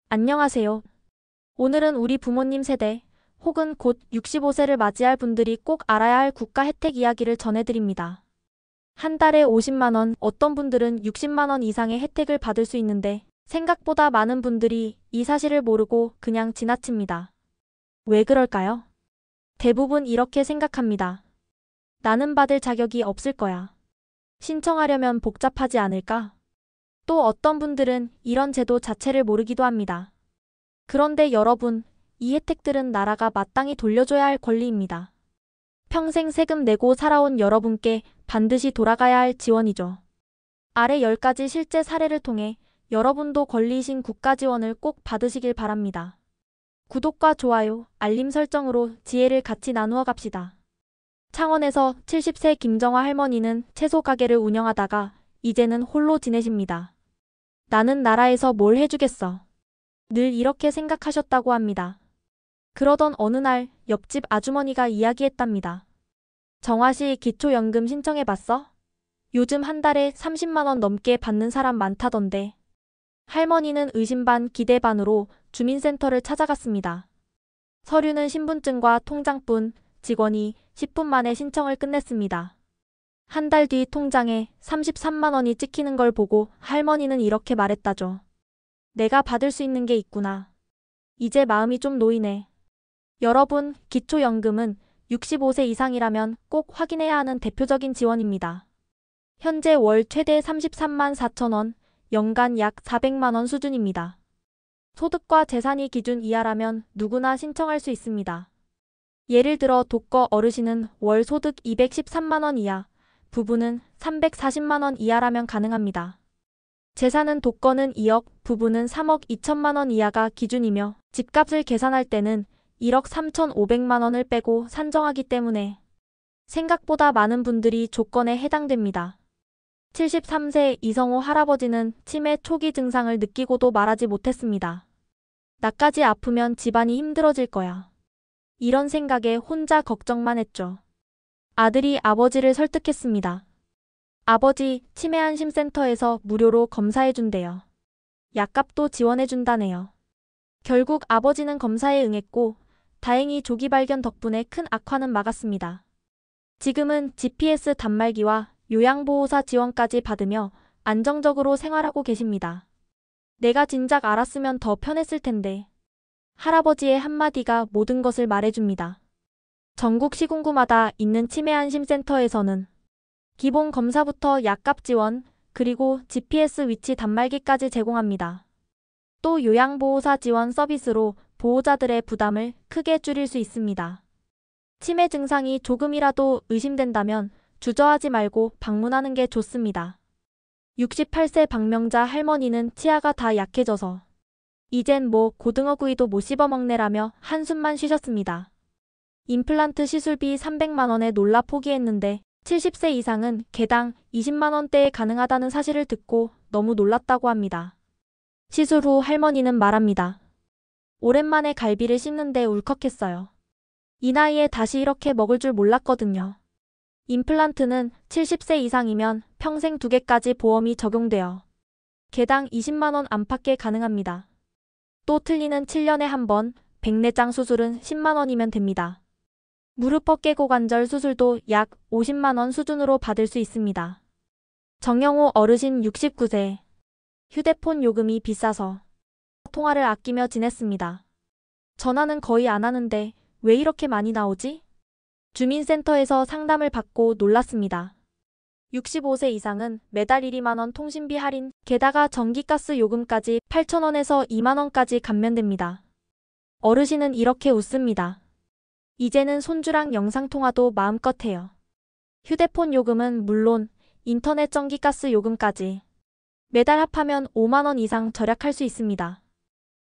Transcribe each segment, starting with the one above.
안녕하세요. 오늘은 우리 부모님 세대 혹은 곧 65세를 맞이할 분들이 꼭 알아야 할 국가 혜택 이야기를 전해드립니다. 한 달에 50만 원, 어떤 분들은 60만 원 이상의 혜택을 받을 수 있는데 생각보다 많은 분들이 이 사실을 모르고 그냥 지나칩니다. 왜 그럴까요? 대부분 이렇게 생각합니다. 나는 받을 자격이 없을 거야. 신청하려면 복잡하지 않을까? 또 어떤 분들은 이런 제도 자체를 모르기도 합니다. 그런데 여러분, 이 혜택들은 나라가 마땅히 돌려줘야 할 권리입니다. 평생 세금 내고 살아온 여러분께 반드시 돌아가야 할 지원이죠. 아래 10가지 실제 사례를 통해 여러분도 권리이신 국가 지원을 꼭 받으시길 바랍니다. 구독과 좋아요, 알림 설정으로 지혜를 같이 나누어 갑시다. 창원에서 70세 김정화 할머니는 채소 가게를 운영하다가 이제는 홀로 지내십니다. 나는 나라에서 뭘 해주겠어. 늘 이렇게 생각하셨다고 합니다. 그러던 어느 날 옆집 아주머니가 이야기했답니다. 정화씨 기초연금 신청해봤어? 요즘 한 달에 30만 원 넘게 받는 사람 많다던데. 할머니는 의심 반 기대 반으로 주민센터를 찾아갔습니다. 서류는 신분증과 통장뿐, 직원이 10분 만에 신청을 끝냈습니다. 한 달 뒤 통장에 33만 원이 찍히는 걸 보고 할머니는 이렇게 말했다죠. 내가 받을 수 있는 게 있구나. 이제 마음이 좀 놓이네. 여러분, 기초연금은 65세 이상이라면 꼭 확인해야 하는 대표적인 지원입니다. 현재 월 최대 33만 4천 원, 연간 약 400만 원 수준입니다. 소득과 재산이 기준 이하라면 누구나 신청할 수 있습니다. 예를 들어 독거 어르신은 월 소득 213만 원 이하, 부부는 340만 원 이하라면 가능합니다. 재산은 독거는 2억, 부부는 3억 2천만 원 이하가 기준이며 집값을 계산할 때는 1억 3,500만 원을 빼고 산정하기 때문에 생각보다 많은 분들이 조건에 해당됩니다. 73세 이성호 할아버지는 치매 초기 증상을 느끼고도 말하지 못했습니다. 나까지 아프면 집안이 힘들어질 거야. 이런 생각에 혼자 걱정만 했죠. 아들이 아버지를 설득했습니다. 아버지, 치매안심센터에서 무료로 검사해준대요. 약값도 지원해준다네요. 결국 아버지는 검사에 응했고 다행히 조기 발견 덕분에 큰 악화는 막았습니다. 지금은 GPS 단말기와 요양보호사 지원까지 받으며 안정적으로 생활하고 계십니다. 내가 진작 알았으면 더 편했을 텐데. 할아버지의 한마디가 모든 것을 말해줍니다. 전국 시군구마다 있는 치매안심센터에서는 기본 검사부터 약값 지원, 그리고 GPS 위치 단말기까지 제공합니다. 또 요양보호사 지원 서비스로 보호자들의 부담을 크게 줄일 수 있습니다. 치매 증상이 조금이라도 의심된다면 주저하지 말고 방문하는 게 좋습니다. 68세 박명자 할머니는 치아가 다 약해져서 이젠 뭐 고등어구이도 못 씹어먹네라며 한숨만 쉬셨습니다. 임플란트 시술비 300만 원에 놀라 포기했는데 70세 이상은 개당 20만 원대에 가능하다는 사실을 듣고 너무 놀랐다고 합니다. 시술 후 할머니는 말합니다. 오랜만에 갈비를 씹는데 울컥했어요. 이 나이에 다시 이렇게 먹을 줄 몰랐거든요. 임플란트는 70세 이상이면 평생 2개까지 보험이 적용되어 개당 20만 원 안팎에 가능합니다. 또 틀니는 7년에 한 번, 백내장 수술은 10만 원이면 됩니다. 무릎 어깨고관절 수술도 약 50만 원 수준으로 받을 수 있습니다. 정영호 어르신 69세. 휴대폰 요금이 비싸서 통화를 아끼며 지냈습니다. 전화는 거의 안 하는데 왜 이렇게 많이 나오지? 주민센터에서 상담을 받고 놀랐습니다. 65세 이상은 매달 1~2만 원 통신비 할인, 게다가 전기가스 요금까지 8천 원에서 2만 원까지 감면됩니다. 어르신은 이렇게 웃습니다. 이제는 손주랑 영상통화도 마음껏 해요. 휴대폰 요금은 물론 인터넷 전기가스 요금까지 매달 합하면 5만 원 이상 절약할 수 있습니다.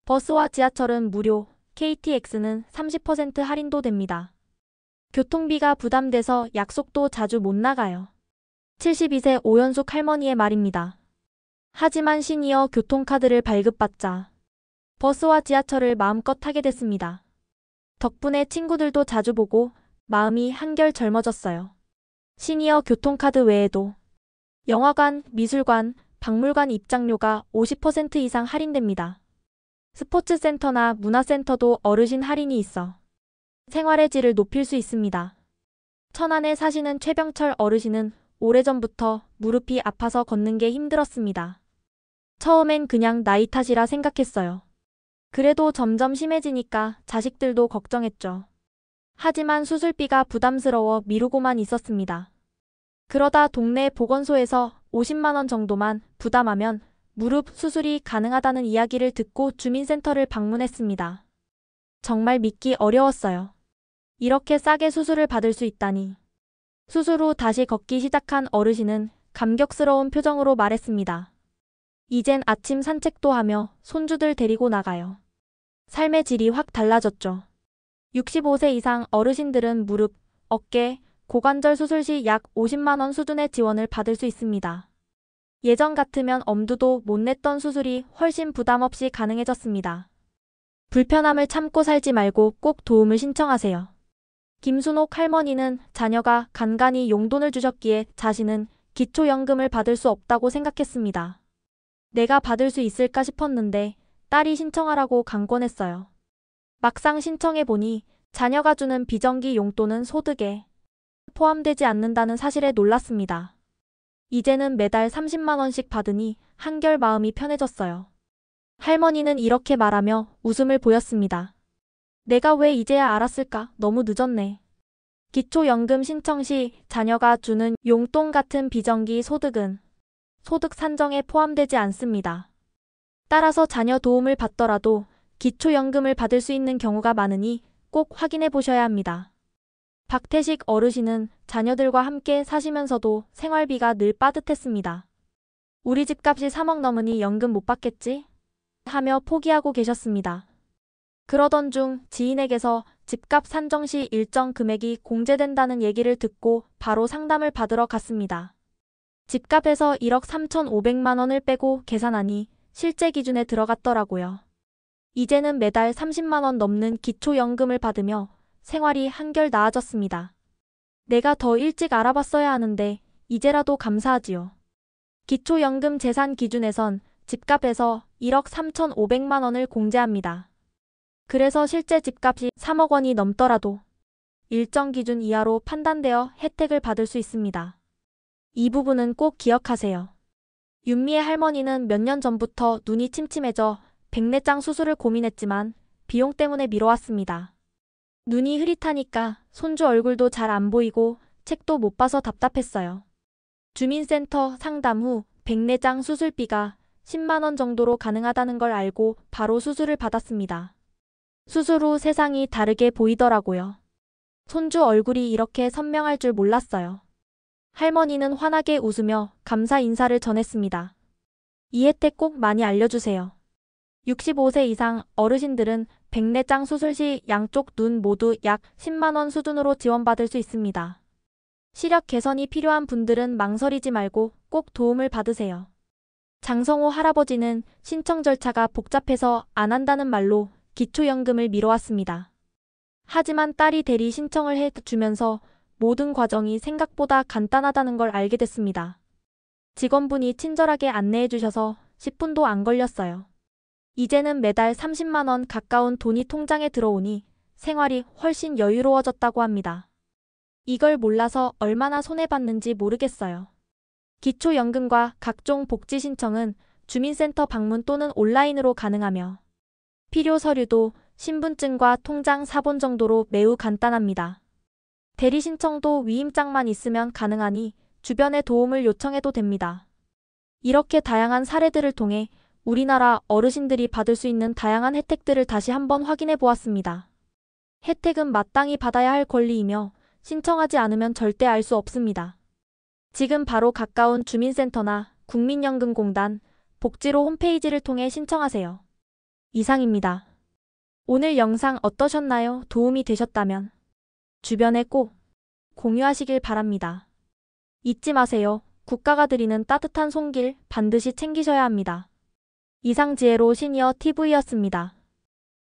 버스와 지하철은 무료, KTX는 30% 할인도 됩니다. 교통비가 부담돼서 약속도 자주 못 나가요. 72세 오연숙 할머니의 말입니다. 하지만 시니어 교통카드를 발급받자 버스와 지하철을 마음껏 타게 됐습니다. 덕분에 친구들도 자주 보고 마음이 한결 젊어졌어요. 시니어 교통카드 외에도 영화관, 미술관, 박물관 입장료가 50% 이상 할인됩니다. 스포츠센터나 문화센터도 어르신 할인이 있어 생활의 질을 높일 수 있습니다. 천안에 사시는 최병철 어르신은 오래전부터 무릎이 아파서 걷는 게 힘들었습니다. 처음엔 그냥 나이 탓이라 생각했어요. 그래도 점점 심해지니까 자식들도 걱정했죠. 하지만 수술비가 부담스러워 미루고만 있었습니다. 그러다 동네 보건소에서 50만 원 정도만 부담하면 무릎 수술이 가능하다는 이야기를 듣고 주민센터를 방문했습니다. 정말 믿기 어려웠어요. 이렇게 싸게 수술을 받을 수 있다니. 수술 후 다시 걷기 시작한 어르신은 감격스러운 표정으로 말했습니다. 이젠 아침 산책도 하며 손주들 데리고 나가요. 삶의 질이 확 달라졌죠. 65세 이상 어르신들은 무릎, 어깨, 고관절 수술 시 약 50만 원 수준의 지원을 받을 수 있습니다. 예전 같으면 엄두도 못 냈던 수술이 훨씬 부담 없이 가능해졌습니다. 불편함을 참고 살지 말고 꼭 도움을 신청하세요. 김순옥 할머니는 자녀가 간간히 용돈을 주셨기에 자신은 기초연금을 받을 수 없다고 생각했습니다. 내가 받을 수 있을까 싶었는데 딸이 신청하라고 강권했어요. 막상 신청해보니 자녀가 주는 비정기 용돈은 소득에 포함되지 않는다는 사실에 놀랐습니다. 이제는 매달 30만 원씩 받으니 한결 마음이 편해졌어요. 할머니는 이렇게 말하며 웃음을 보였습니다. 내가 왜 이제야 알았을까? 너무 늦었네. 기초연금 신청 시 자녀가 주는 용돈 같은 비정기 소득은 소득 산정에 포함되지 않습니다. 따라서 자녀 도움을 받더라도 기초연금을 받을 수 있는 경우가 많으니 꼭 확인해 보셔야 합니다. 박태식 어르신은 자녀들과 함께 사시면서도 생활비가 늘 빠듯했습니다. 우리 집값이 3억 넘으니 연금 못 받겠지? 하며 포기하고 계셨습니다. 그러던 중 지인에게서 집값 산정 시 일정 금액이 공제된다는 얘기를 듣고 바로 상담을 받으러 갔습니다. 집값에서 1억 3,500만 원을 빼고 계산하니 실제 기준에 들어갔더라고요. 이제는 매달 30만 원 넘는 기초연금을 받으며 생활이 한결 나아졌습니다. 내가 더 일찍 알아봤어야 하는데 이제라도 감사하지요. 기초연금 재산 기준에선 집값에서 1억 3,500만 원을 공제합니다. 그래서 실제 집값이 3억 원이 넘더라도 일정 기준 이하로 판단되어 혜택을 받을 수 있습니다. 이 부분은 꼭 기억하세요. 윤미애 할머니는 몇 년 전부터 눈이 침침해져 백내장 수술을 고민했지만 비용 때문에 미뤄왔습니다. 눈이 흐릿하니까 손주 얼굴도 잘 안 보이고 책도 못 봐서 답답했어요. 주민센터 상담 후 백내장 수술비가 10만 원 정도로 가능하다는 걸 알고 바로 수술을 받았습니다. 수술 후 세상이 다르게 보이더라고요. 손주 얼굴이 이렇게 선명할 줄 몰랐어요. 할머니는 환하게 웃으며 감사 인사를 전했습니다. 이 혜택 꼭 많이 알려주세요. 65세 이상 어르신들은 백내장 수술 시 양쪽 눈 모두 약 10만 원 수준으로 지원받을 수 있습니다. 시력 개선이 필요한 분들은 망설이지 말고 꼭 도움을 받으세요. 장성호 할아버지는 신청 절차가 복잡해서 안 한다는 말로 기초연금을 미뤄왔습니다. 하지만 딸이 대리 신청을 해주면서 모든 과정이 생각보다 간단하다는 걸 알게 됐습니다. 직원분이 친절하게 안내해 주셔서 10분도 안 걸렸어요. 이제는 매달 30만 원 가까운 돈이 통장에 들어오니 생활이 훨씬 여유로워졌다고 합니다. 이걸 몰라서 얼마나 손해봤는지 모르겠어요. 기초연금과 각종 복지 신청은 주민센터 방문 또는 온라인으로 가능하며 필요 서류도 신분증과 통장 사본 정도로 매우 간단합니다. 대리 신청도 위임장만 있으면 가능하니 주변에 도움을 요청해도 됩니다. 이렇게 다양한 사례들을 통해 우리나라 어르신들이 받을 수 있는 다양한 혜택들을 다시 한번 확인해 보았습니다. 혜택은 마땅히 받아야 할 권리이며 신청하지 않으면 절대 알 수 없습니다. 지금 바로 가까운 주민센터나 국민연금공단, 복지로 홈페이지를 통해 신청하세요. 이상입니다. 오늘 영상 어떠셨나요? 도움이 되셨다면 주변에 꼭 공유하시길 바랍니다. 잊지 마세요. 국가가 드리는 따뜻한 손길 반드시 챙기셔야 합니다. 이상 지혜로 시니어 TV였습니다.